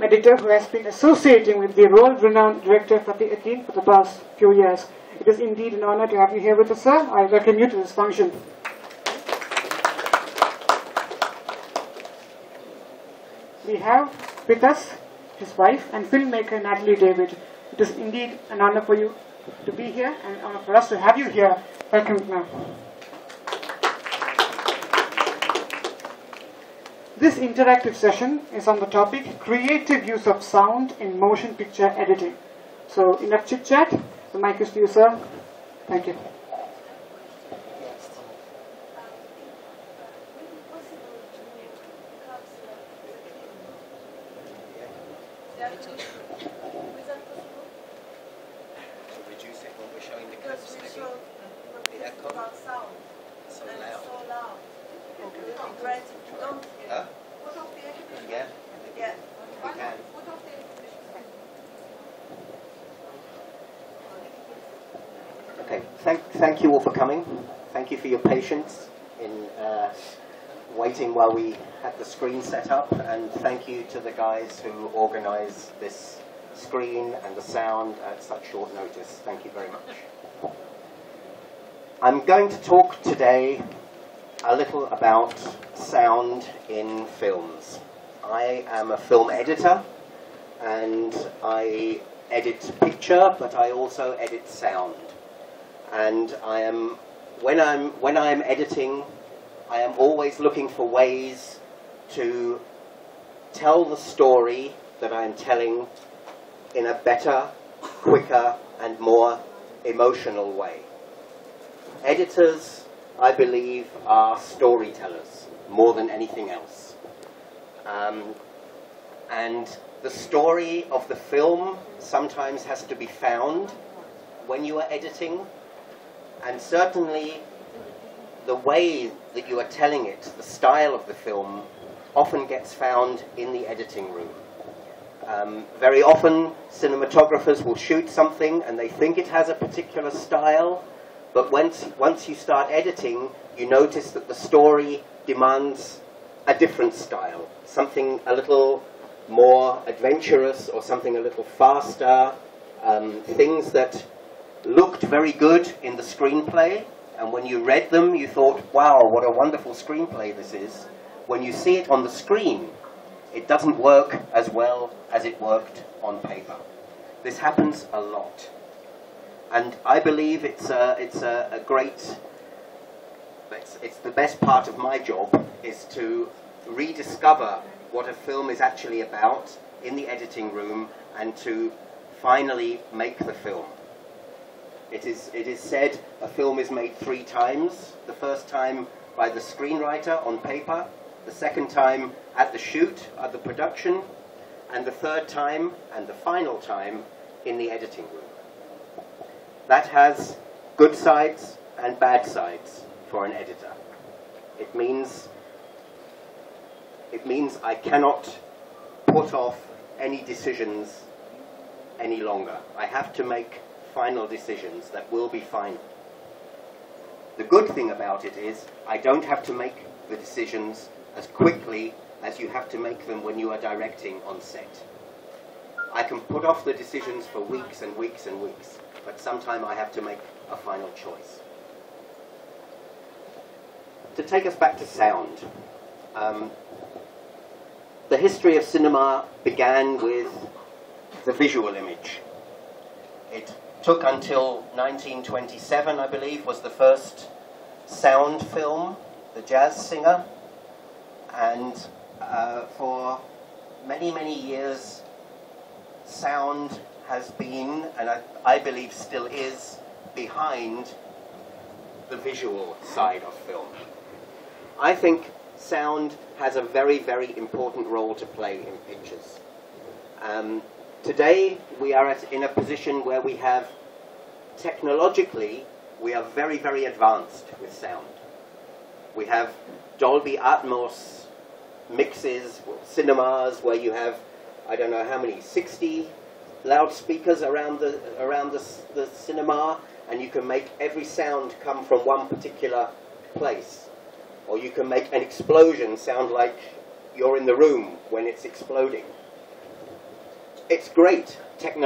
film editor who has been associating with the world-renowned director FIPRESCI for the past few years. It is indeed an honor to have you here with us, sir. I welcome you to this function. We have with us his wife and filmmaker Natalie David. It is indeed an honor for you to be here and an honor for us to have you here. Welcome, ma'am. This interactive session is on the topic creative use of sound in motion picture editing. So enough chit chat. The mic is to you, sir. Thank you. Thank you all for coming. Thank you for your patience in waiting while we had the screen set up, and thank you to the guys who organised this screen and the sound at such short notice. Thank you very much. I'm going to talk today a little about sound in films. I am a film editor, and I edit picture, but I also edit sound. And when I'm editing, I am always looking for ways to tell the story that I'm telling in a better, quicker, and more emotional way. Editors, I believe, are storytellers more than anything else. And the story of the film sometimes has to be found when you are editing. And certainly, the way that you are telling it, the style of the film, often gets found in the editing room. Very often, cinematographers will shoot something and they think it has a particular style, but once you start editing, you notice that the story demands a different style, something a little more adventurous or something a little faster, things that looked very good in the screenplay, and when you read them you thought, wow, what a wonderful screenplay this is. When you see it on the screen, it doesn't work as well as it worked on paper. This happens a lot, and I believe it's the best part of my job is to rediscover what a film is actually about in the editing room and to finally make the film. It is said a film is made 3 times. The first time by the screenwriter on paper, the second time at the shoot, at the production, and the third time, and the final time, in the editing room. That has good sides and bad sides for an editor. It means I cannot put off any decisions any longer. I have to make final decisions that will be final. The good thing about it is I don't have to make the decisions as quickly as you have to make them when you are directing on set. I can put off the decisions for weeks and weeks and weeks, but sometime I have to make a final choice. To take us back to sound, the history of cinema began with the visual image. It took until 1927, I believe, was the first sound film, The Jazz Singer, and for many, many years, sound has been, and I believe still is, behind the visual side of film. I think sound has a very, very important role to play in pictures. Today, we are in a position where we have, technologically, we are very, very advanced with sound. We have Dolby Atmos mixes, cinemas, where you have, I don't know how many, 60 loudspeakers around the cinema, and you can make every sound come from one particular place. Or you can make an explosion sound like you're in the room when it's exploding. it's great technology.